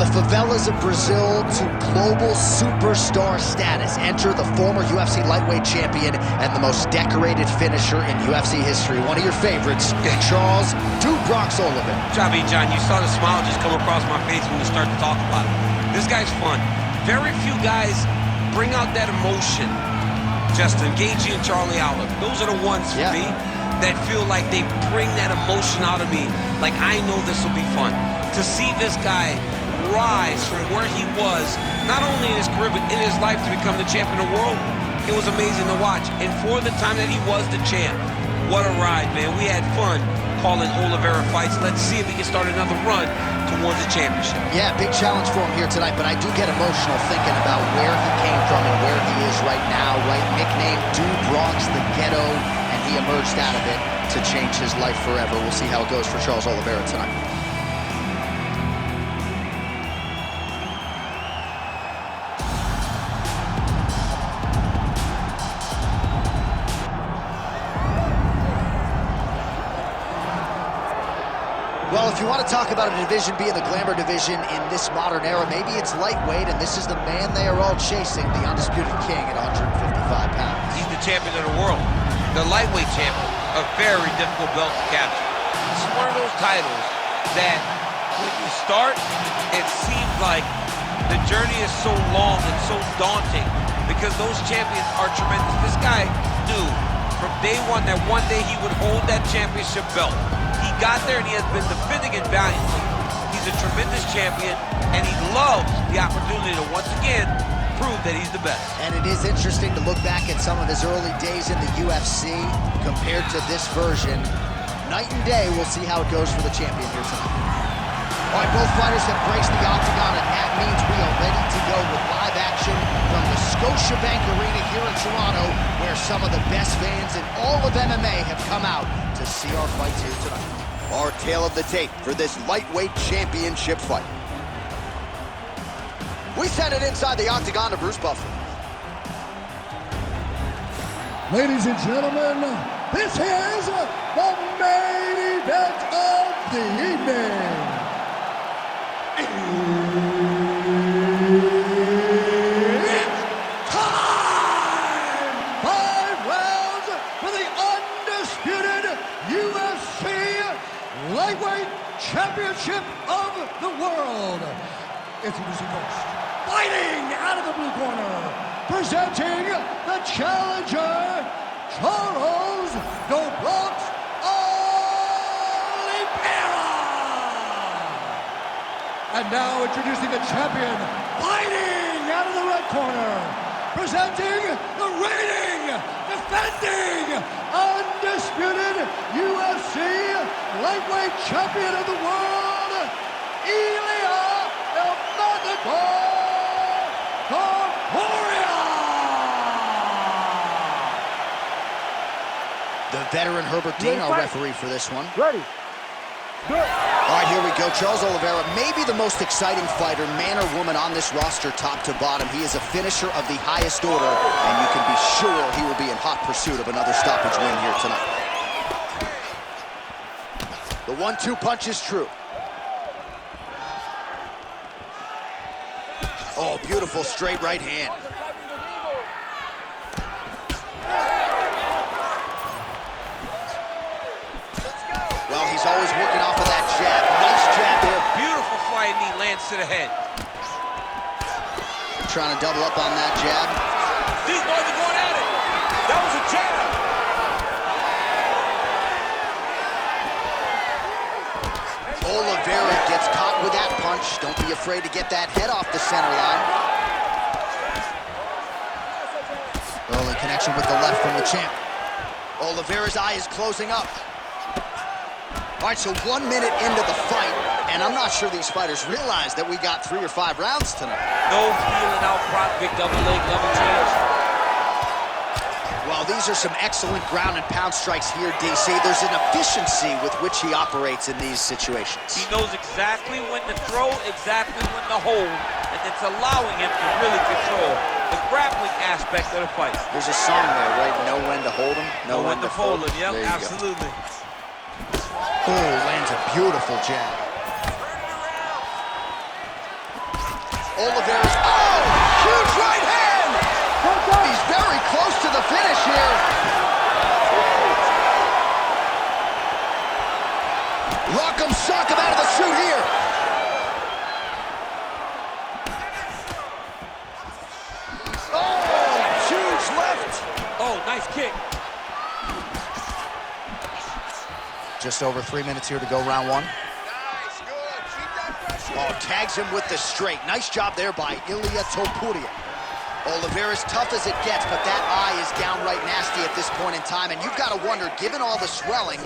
the favelas of Brazil to global superstar status, enter the former UFC lightweight champion and the most decorated finisher in UFC history. One of your favorites, Charles "Bronx" Oliveira. John, you saw the smile just come across my face when you start to talk about it. This guy's fun. Very few guys bring out that emotion. Justin Gaethje and Charlie Oliver, those are the ones for me that feel like they bring that emotion out of me. Like, I know this will be fun. To see this guy rise from where he was, not only in his career, but in his life, to become the champion of the world, it was amazing to watch. And for the time that he was the champ, what a ride, man. We had fun calling Oliveira fights. Let's see if he can start another run towards the championship. Yeah, big challenge for him here tonight, but I do get emotional thinking about where he came from and where he is right now, right? Nicknamed Bronx, the ghetto, and he emerged out of it to change his life forever. We'll see how it goes for Charles Oliveira tonight. Well, if you want to talk about a division being the glamour division in this modern era, maybe it's lightweight, and this is the man they are all chasing, the undisputed king at 155 pounds. He's the champion of the world, the lightweight champion, a very difficult belt to capture. This is one of those titles that when you start, it seems like the journey is so long and so daunting because those champions are tremendous. This guy knew from day one that one day he would hold that championship belt. He got there and he has been defending it valiantly. He's a tremendous champion and he loves the opportunity to once again prove that he's the best. And it is interesting to look back at some of his early days in the UFC compared to this version. Night and day. We'll see how it goes for the champion here tonight. All right, both fighters have braced the octagon, and that means we are ready to go with live action from the Scotiabank Arena here in Toronto, where some of the best fans in all of MMA have come out to see our fights here tonight. Our tale of the tape for this lightweight championship fight. We send it inside the octagon to Bruce Buffer. Ladies and gentlemen, this is the main event of the evening. It's time! 5 rounds for the undisputed UFC Lightweight Championship of the World. Introducing first, fighting out of the blue corner, presenting the challenger, Charles "Bronx" Oliveira. And now introducing the champion, fighting out of the red corner, presenting the reigning, defending, undisputed UFC lightweight champion of the world, Ilia El Matador Corporea. The veteran Herbert Dean, our referee for this one. Ready. All right, here we go. Charles Oliveira, maybe the most exciting fighter, man or woman, on this roster, top to bottom. He is a finisher of the highest order, and you can be sure he will be in hot pursuit of another stoppage win here tonight. The 1-2 punch is true. Oh, beautiful straight right hand. Well, he's always working off of that jab. Nice jab there. Beautiful flying knee lands to the head. Trying to double up on that jab. These boys are going at it. That was a jab. Oliveira gets caught with that punch. Don't be afraid to get that head off the center line. Early connection with the left from the champ. Oliveira's eye is closing up. All right, so 1 minute into the fight, and I'm not sure these fighters realize that we got 3 or 5 rounds tonight. No feeling out front, big double leg, double change. Well, these are some excellent ground and pound strikes here, DC. There's an efficiency with which he operates in these situations. He knows exactly when to throw, exactly when to hold, and it's allowing him to really control the grappling aspect of the fight. There's a song there, right? Know when to hold him, know when to fold him. Yep, absolutely. Oh, lands a beautiful jab. Oliveira's, oh, huge right hand! He's very close to the finish here. Rock'em sock him out of the chute here. Oh, huge left. Oh, nice kick. Just over 3 minutes here to go, round one. Oh, tags him with the straight. Nice job there by Ilia Topuria. Oliveira's tough as it gets, but that eye is downright nasty at this point in time. And you've got to wonder, given all the swelling,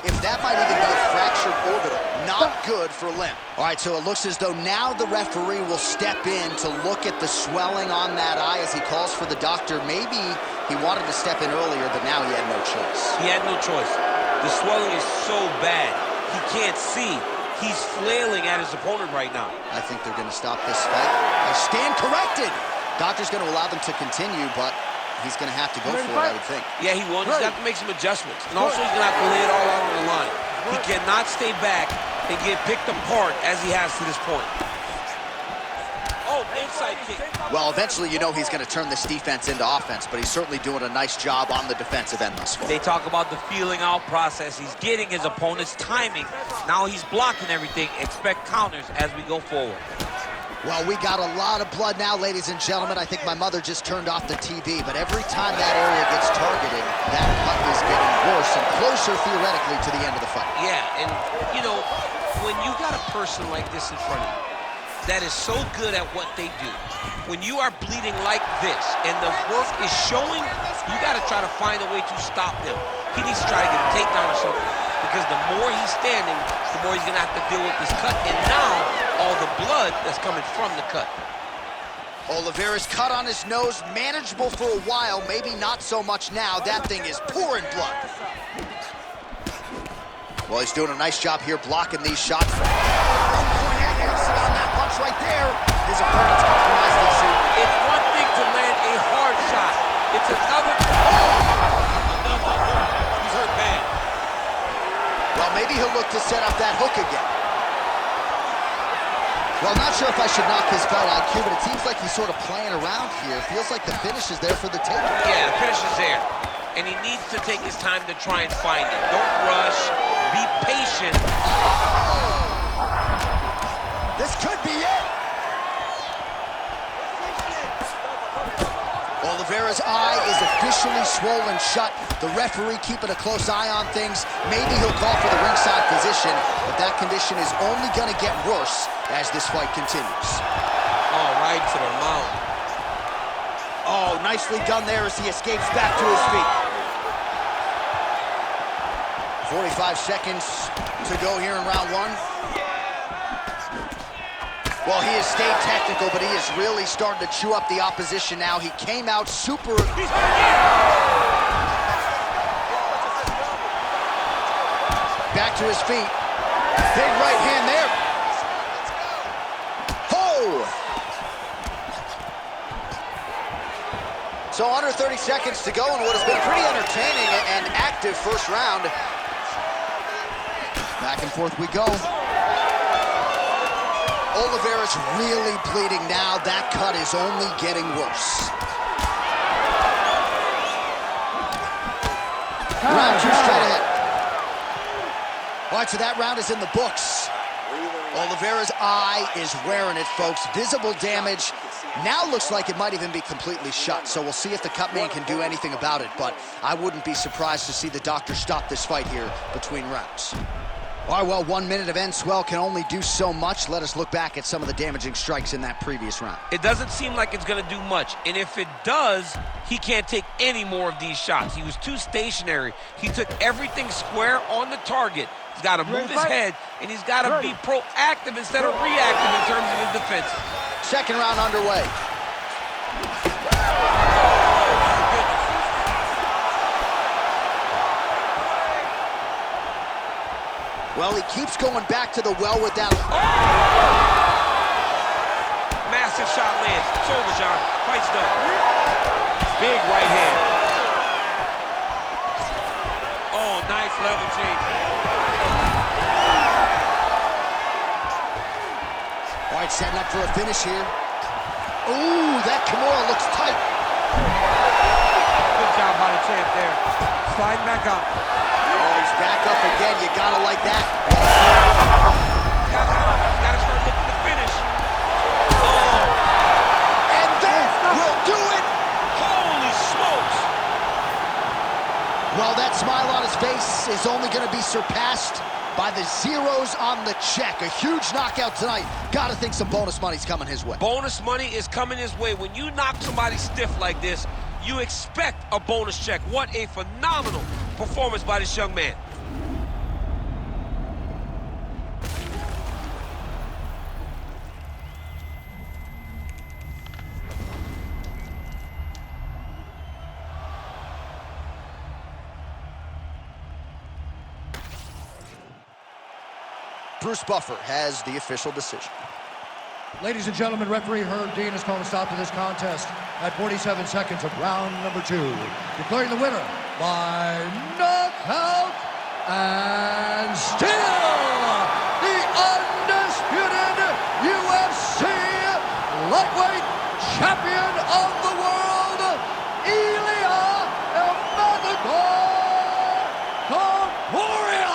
if that might even be a fractured orbital. Not good for Lim. All right, so it looks as though now the referee will step in to look at the swelling on that eye as he calls for the doctor. Maybe he wanted to step in earlier, but now he had no choice. He had no choice. The swelling is so bad, he can't see. He's flailing at his opponent right now. I think they're going to stop this fight. I stand corrected. Doctor's going to allow them to continue, but he's going to have to go for it, I would think. Yeah, he will. He's going to have to make some adjustments. And also, he's going to have to lay it all out on the line. He cannot stay back and get picked apart as he has to this point. Oh, inside kick. Well, eventually, you know he's going to turn this defense into offense, but he's certainly doing a nice job on the defensive end thus far. They talk about the feeling out process. He's getting his opponent's timing. Now he's blocking everything. Expect counters as we go forward. Well, we got a lot of blood now, ladies and gentlemen. I think my mother just turned off the TV, but every time that area gets targeted, that cut is getting worse and closer, theoretically, to the end of the fight. Yeah, and, you know, when you got a person like this in front of you that is so good at what they do, when you are bleeding like this and the work is showing, you got to try to find a way to stop him. He needs to try to get a takedown or something, because the more he's standing, the more he's going to have to deal with this cut, and now all the blood that's coming from the cut. Oliveira's cut on his nose, manageable for a while, maybe not so much now. That thing is pouring blood. Well, he's doing a nice job here blocking these shots. On that punch right there, his opponent's compromised his suit. It's one thing to land a hard shot. It's another. He's hurt bad. Well, maybe he'll look to set up that hook again. Well, I'm not sure if I should knock his fight IQ, but it seems like he's sort of playing around here. Feels like the finish is there for the taking. Yeah, the finish is there. And he needs to take his time to try and find it. Don't rush. Be patient. This could be it. Oliveira's eye is officially swollen shut. The referee keeping a close eye on things. Maybe he'll call for the ringside position, but that condition is only going to get worse as this fight continues. Oh, right to the mouth. Oh, nicely done there as he escapes back to his feet. 45 seconds to go here in round one. Well, he has stayed technical, but he is really starting to chew up the opposition now. He came out super... Back to his feet. Big right hand there. Oh! So under 30 seconds to go in what has been a pretty entertaining and active first round. Back and forth we go. Oliveira's really bleeding now. That cut is only getting worse. Round two straight ahead. All right, so that round is in the books. Oliveira's eye is wearing it, folks. Visible damage. Now looks like it might even be completely shut, so we'll see if the cut man can do anything about it, but I wouldn't be surprised to see the doctor stop this fight here between rounds. All right, well, 1 minute of end swell can only do so much. Let us look back at some of the damaging strikes in that previous round. It doesn't seem like it's going to do much, and if it does, he can't take any more of these shots. He was too stationary. He took everything square on the target. He's got to move his head, and he's got to be proactive instead of reactive in terms of his defense. Second round underway. Well, he keeps going back to the well with that. Oh! Massive shot lands. It's over, John. Fight's done. Big right hand. Oh, nice level change. All right, setting up for a finish here. Ooh, that Kimura looks tight. Good job by the champ there. Sliding back up. Oh, he's back up again. You gotta like that. Gotta start looking to finish. Oh. And that will do it. Holy smokes. Well, that smile on his face is only going to be surpassed by the zeros on the check. A huge knockout tonight. Got to think some bonus money's coming his way. Bonus money is coming his way. When you knock somebody stiff like this, you expect a bonus check. What a phenomenal performance by this young man. Bruce Buffer has the official decision. Ladies and gentlemen, referee Herb Dean has called a stop to this contest at 47 seconds of round number 2, declaring the winner by knockout and still the undisputed UFC lightweight champion of the world, Ilia Topuria.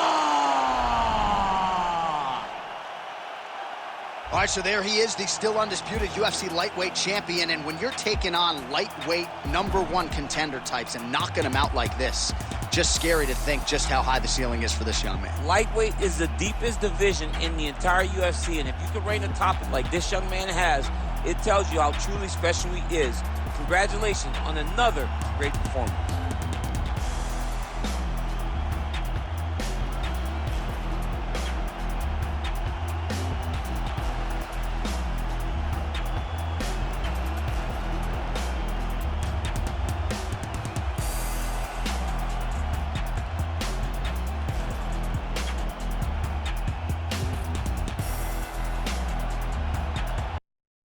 All right, so there he is, the still undisputed UFC lightweight champion. And when you're taking on lightweight #1 contender types and knocking them out like this, just scary to think just how high the ceiling is for this young man. Lightweight is the deepest division in the entire UFC, and if you can reign atop it like this young man has, it tells you how truly special he is. Congratulations on another great performance.